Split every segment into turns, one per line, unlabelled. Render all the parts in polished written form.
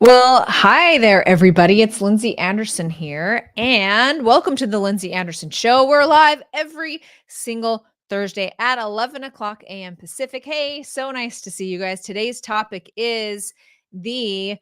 Well, hi there, everybody. It's Lindsay Anderson here, and welcome to the Lindsay Anderson Show. We're live every single Thursday at 11 o'clock a.m. Pacific. Hey, so nice to see you guys. Today's topic is the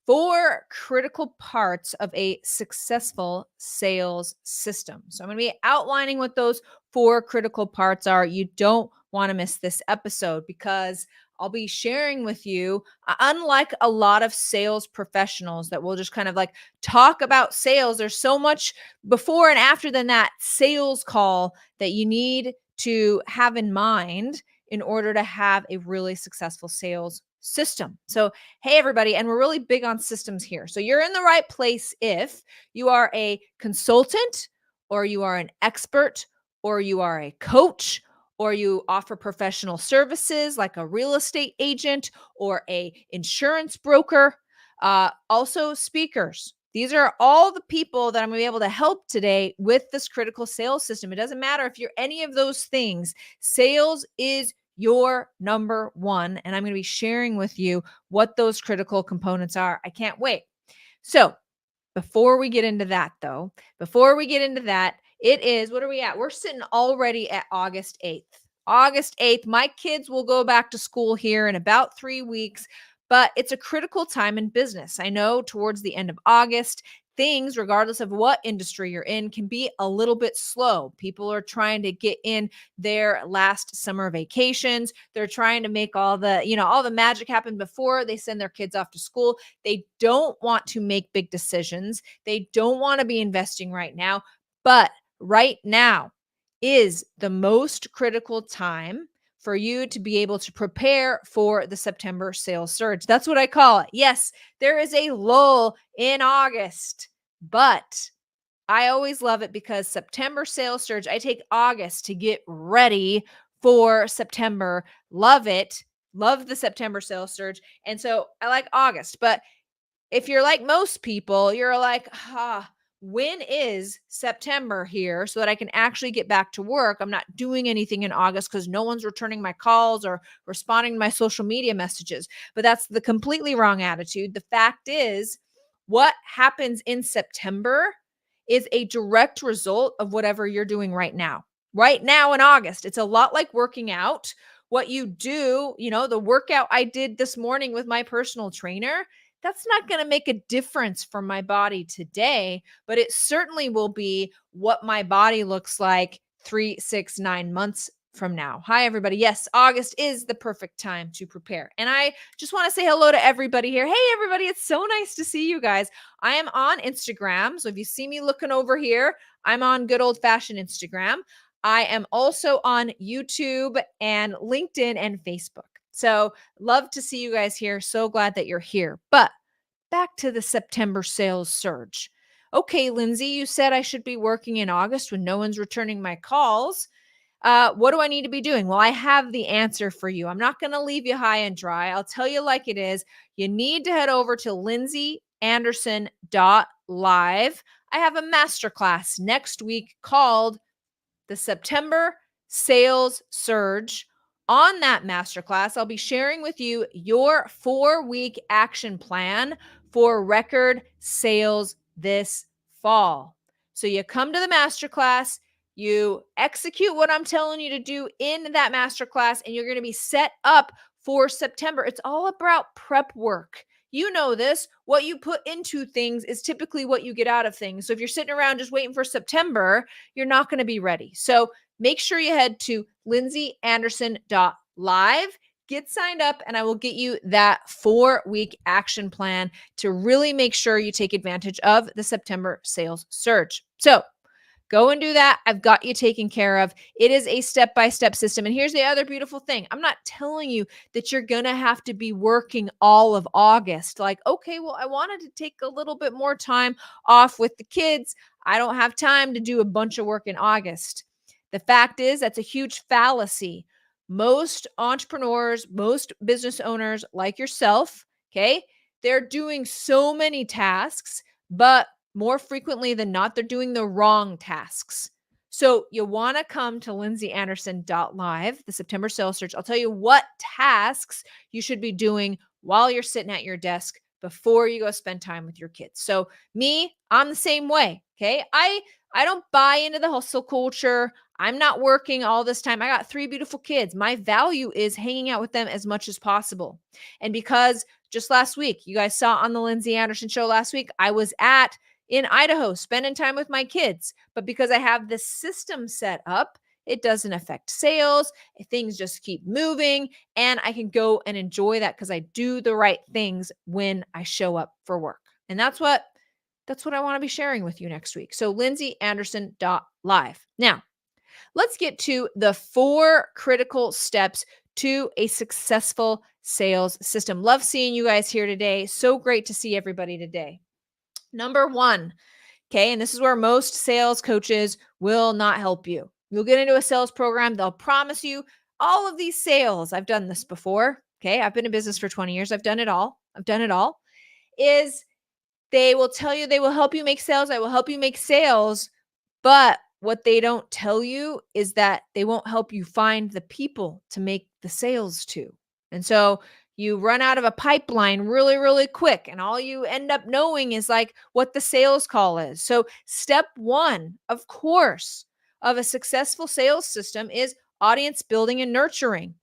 four critical parts of a successful sales system. So I'm going to be outlining what those four critical parts are. You don't want to miss this episode because I'll be sharing with you, unlike a lot of sales professionals that will just kind of like talk about sales, there's so much before and after than that sales call that you need to have in mind in order to have a really successful sales system. So, hey, everybody, and we're really big on systems here. So, you're in the right place if you are a consultant, or you are an expert, or you are a coach, or you offer professional services like a real estate agent or a insurance broker, also speakers. These are all the people that I'm going to be able to help today with this critical sales system. It doesn't matter if you're any of those things. Sales is your number one, and I'm going to be sharing with you what those critical components are. I can't wait. So, before we get into that, though, it is, what are we at? We're sitting already at August 8th. August 8th, my kids will go back to school here in about 3 weeks, but it's a critical time in business. I know towards the end of August, things, regardless of what industry you're in, can be a little bit slow. People are trying to get in their last summer vacations. They're trying to make all the magic happen before they send their kids off to school. They don't want to make big decisions. They don't want to be investing right now. But right now is the most critical time for you to be able to prepare for the September sales surge. That's what I call it. Yes, there is a lull in August, but I always love it because September sales surge, I take August to get ready for September. Love it. Love the September sales surge. And so I like August. But if you're like most people, you're like, when is September here so that I can actually get back to work? I'm not doing anything in August because no one's returning my calls or responding to my social media messages. But that's the completely wrong attitude. The fact is, what happens in September is a direct result of whatever you're doing right now. Right now in August, it's a lot like working out. What you do, the workout I did this morning with my personal trainer, that's not going to make a difference for my body today, but it certainly will be what my body looks like 3, 6, 9 months from now. Hi, everybody. Yes, August is the perfect time to prepare. And I just want to say hello to everybody here. Hey, everybody. It's so nice to see you guys. I am on Instagram. So if you see me looking over here, I'm on good old fashioned Instagram. I am also on YouTube and LinkedIn and Facebook. So love to see you guys here. So glad that you're here. But back to the September sales surge. Okay, Lindsay, you said I should be working in August when no one's returning my calls. What do I need to be doing? Well, I have the answer for you. I'm not going to leave you high and dry. I'll tell you like it is. You need to head over to lindsayanderson.live. I have a masterclass next week called the September Sales Surge. On that masterclass, I'll be sharing with you your 4-week action plan for record sales this fall. So you come to the masterclass, you execute what I'm telling you to do in that masterclass, and you're going to be set up for September. It's all about prep work. You know this. What you put into things is typically what you get out of things. So if you're sitting around just waiting for September, you're not going to be ready. So make sure you head to lindsayanderson.live, get signed up, and I will get you that 4-week action plan to really make sure you take advantage of the September sales surge. So go and do that. I've got you taken care of. It is a step-by-step system. And here's the other beautiful thing. I'm not telling you that you're going to have to be working all of August. Like, okay, well, I wanted to take a little bit more time off with the kids. I don't have time to do a bunch of work in August. The fact is, that's a huge fallacy. Most entrepreneurs, most business owners like yourself, okay, they're doing so many tasks, but more frequently than not, they're doing the wrong tasks. So you want to come to lindsayanderson.live, the September sales surge. I'll tell you what tasks you should be doing while you're sitting at your desk before you go spend time with your kids. So me, I'm the same way. Okay. I don't buy into the hustle culture. I'm not working all this time. I got 3 beautiful kids. My value is hanging out with them as much as possible. And because just last week, you guys saw on the Lindsay Anderson show last week, I was in Idaho spending time with my kids. But because I have this system set up, it doesn't affect sales. Things just keep moving and I can go and enjoy that because I do the right things when I show up for work. And that's what I want to be sharing with you next week. So lindsayanderson.live. Now, let's get to the 4 critical steps to a successful sales system. Love seeing you guys here today. So great to see everybody today. Number 1, okay, and this is where most sales coaches will not help you. You'll get into a sales program, they'll promise you all of these sales. I've done this before. Okay, I've been in business for 20 years. I've done it all. Is they will tell you they will help you make sales. I will help you make sales. But what they don't tell you is that they won't help you find the people to make the sales to. And so you run out of a pipeline really, really quick. And all you end up knowing is like what the sales call is. So step 1, of course, of a successful sales system is audience building and nurturing.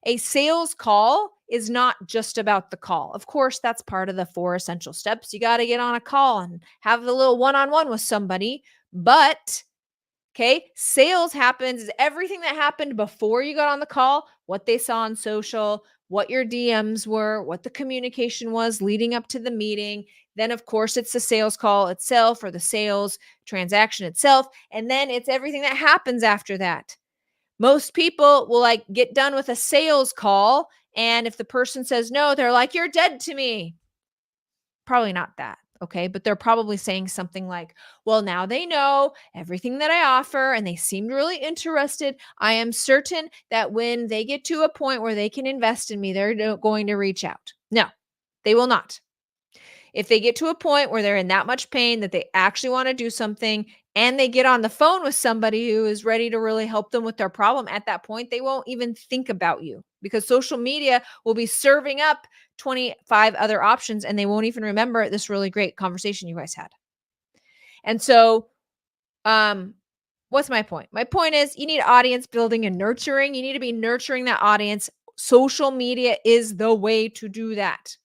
A sales call is not just about the call. Of course, that's part of the 4 essential steps. You got to get on a call and have the little one-on-one with somebody. But, okay, sales happens is everything that happened before you got on the call, what they saw on social, what your DMs were, what the communication was leading up to the meeting. Then, of course, it's the sales call itself or the sales transaction itself. And then it's everything that happens after that. Most people will like get done with a sales call. And if the person says no, they're like, you're dead to me. Probably not that. Okay. But they're probably saying something like, well, now they know everything that I offer and they seemed really interested. I am certain that when they get to a point where they can invest in me, they're going to reach out. No, they will not. If they get to a point where they're in that much pain that they actually want to do something and they get on the phone with somebody who is ready to really help them with their problem, at that point, they won't even think about you because social media will be serving up 25 other options and they won't even remember this really great conversation you guys had. And so, what's my point? My point is you need audience building and nurturing. You need to be nurturing that audience. Social media is the way to do that.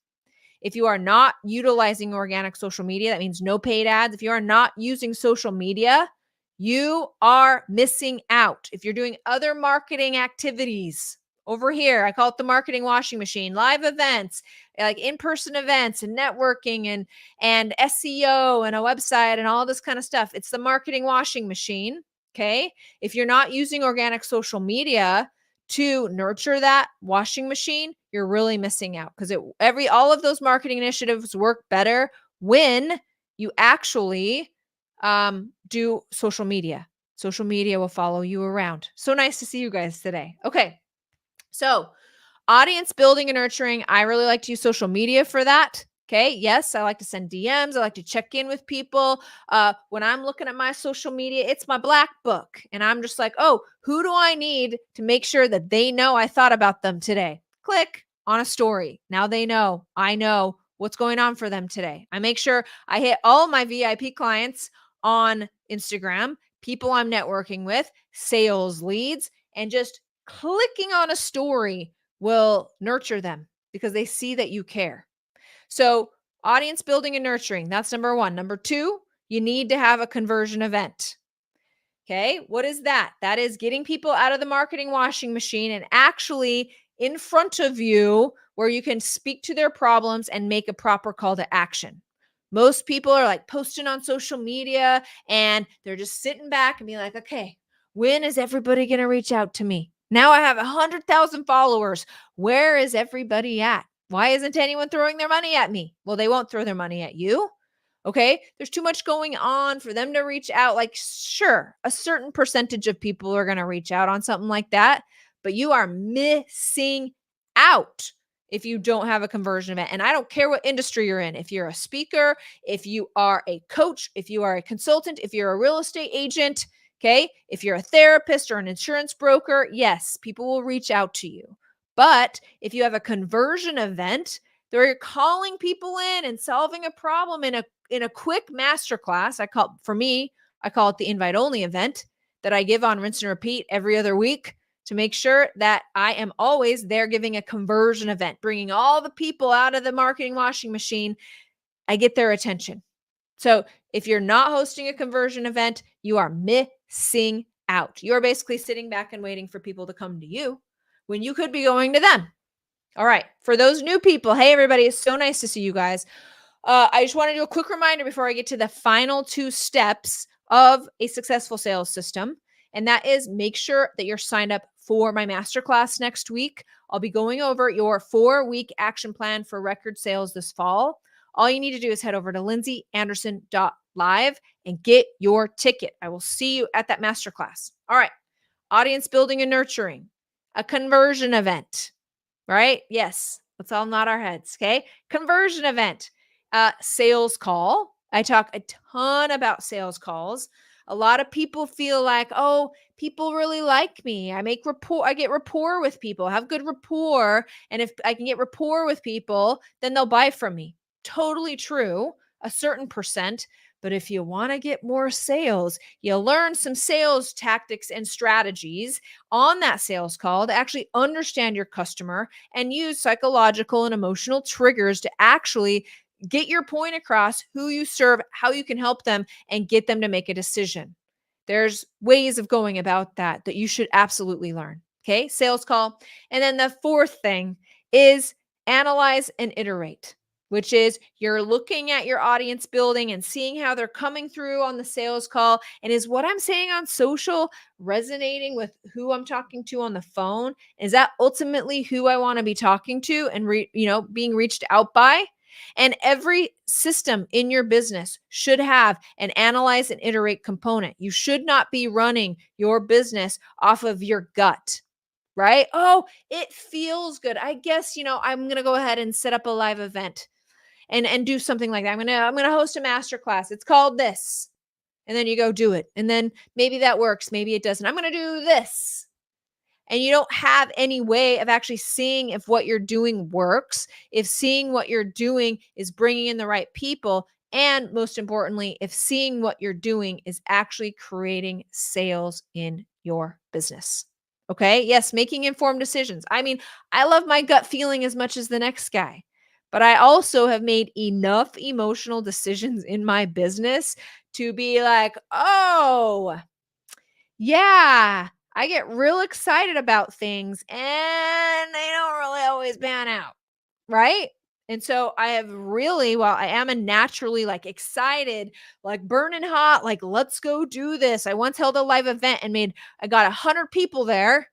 If you are not utilizing organic social media, that means no paid ads. If you are not using social media, you are missing out. If you're doing other marketing activities over here, I call it the marketing washing machine, live events, like in-person events and networking and SEO and a website and all this kind of stuff. It's the marketing washing machine. Okay. If you're not using organic social media to nurture that washing machine, you're really missing out because all of those marketing initiatives work better when you actually do social media. Social media will follow you around. So nice to see you guys today. Okay. So audience building and nurturing. I really like to use social media for that. Okay. Yes, I like to send DMs. I like to check in with people. When I'm looking at my social media, it's my black book. And I'm just like, oh, who do I need to make sure that they know I thought about them today? Click on a story. Now they know. I know what's going on for them today. I make sure I hit all my VIP clients on Instagram, people I'm networking with, sales leads, and just clicking on a story will nurture them because they see that you care. So audience building and nurturing, that's number 1. Number 2, you need to have a conversion event. Okay. What is that? That is getting people out of the marketing washing machine and actually in front of you where you can speak to their problems and make a proper call to action. Most people are like posting on social media and they're just sitting back and be like, okay, when is everybody going to reach out to me? Now I have 100,000 followers. Where is everybody at? Why isn't anyone throwing their money at me? Well, they won't throw their money at you. Okay. There's too much going on for them to reach out. Like, sure, a certain percentage of people are going to reach out on something like that, but you are missing out if you don't have a conversion event. And I don't care what industry you're in. If you're a speaker, if you are a coach, if you are a consultant, if you're a real estate agent, okay, if you're a therapist or an insurance broker, yes, people will reach out to you. But if you have a conversion event, They're calling people in and solving a problem in a quick masterclass. I call it the invite only event that I give on rinse and repeat every other week to make sure that I am always there giving a conversion event, bringing all the people out of the marketing washing machine. I get their attention. So if you're not hosting a conversion event, you are missing out. You're basically sitting back and waiting for people to come to you when you could be going to them. All right. For those new people, hey, everybody, it's so nice to see you guys. I just want to do a quick reminder before I get to the final 2 steps of a successful sales system. And that is make sure that you're signed up for my masterclass next week. I'll be going over your 4-week action plan for record sales this fall. All you need to do is head over to lindsayandderson.live and get your ticket. I will see you at that masterclass. All right. Audience building and nurturing, a conversion event, right? Yes. Let's all nod our heads. Okay. Conversion event, sales call. I talk a ton about sales calls. A lot of people feel like, oh, people really like me. I get rapport with people, have good rapport. And if I can get rapport with people, then they'll buy from me. Totally true, a certain percent. But if you want to get more sales, you learn some sales tactics and strategies on that sales call to actually understand your customer and use psychological and emotional triggers to actually get your point across, who you serve, how you can help them, and get them to make a decision. There's ways of going about that you should absolutely learn. Okay, sales call. And then the 4th thing is analyze and iterate, which is you're looking at your audience building and seeing how they're coming through on the sales call. And is what I'm saying on social resonating with who I'm talking to on the phone? Is that ultimately who I want to be talking to and being reached out by? And every system in your business should have an analyze and iterate component. You should not be running your business off of your gut, right? Oh, it feels good. I guess, I'm going to go ahead and set up a live event and do something like that. I'm going to host a masterclass. It's called this. And then you go do it. And then maybe that works. Maybe it doesn't. I'm going to do this. And you don't have any way of actually seeing if what you're doing works, if seeing what you're doing is bringing in the right people, and most importantly, if seeing what you're doing is actually creating sales in your business. Okay. Yes. Making informed decisions. I mean, I love my gut feeling as much as the next guy, but I also have made enough emotional decisions in my business to be like, oh, yeah, I get real excited about things and they don't really always pan out, right? And so I have really, while I am a naturally like excited, like burning hot, like let's go do this. I once held a live event and I got 100 people there.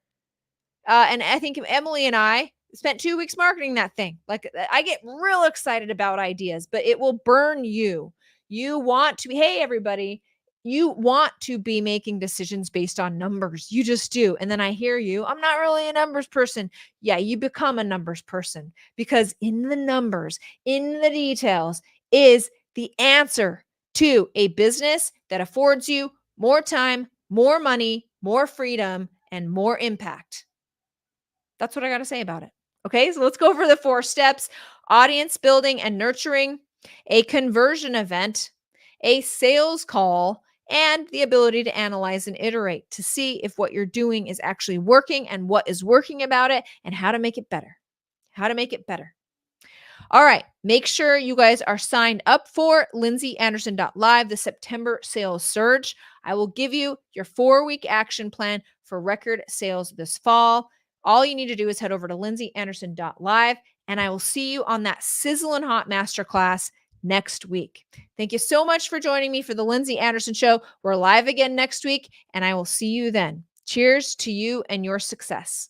And I think Emily and I spent 2 weeks marketing that thing. Like I get real excited about ideas, but it will burn you. You want to be, hey, everybody, you want to be making decisions based on numbers. You just do. And then I hear you, I'm not really a numbers person. Yeah, you become a numbers person because in the numbers, in the details is the answer to a business that affords you more time, more money, more freedom, and more impact. That's what I got to say about it. Okay, so let's go over the 4 steps: audience building and nurturing, a conversion event, a sales call, and the ability to analyze and iterate to see if what you're doing is actually working and what is working about it and how to make it better. How to make it better. All right, make sure you guys are signed up for lindsayandderson.live, the September sales surge. I will give you your 4-week action plan for record sales this fall. All you need to do is head over to lindsayandderson.live, and I will see you on that sizzling hot masterclass next week. Thank you so much for joining me for the Lindsay Anderson Show. We're live again next week, and I will see you then. Cheers to you and your success.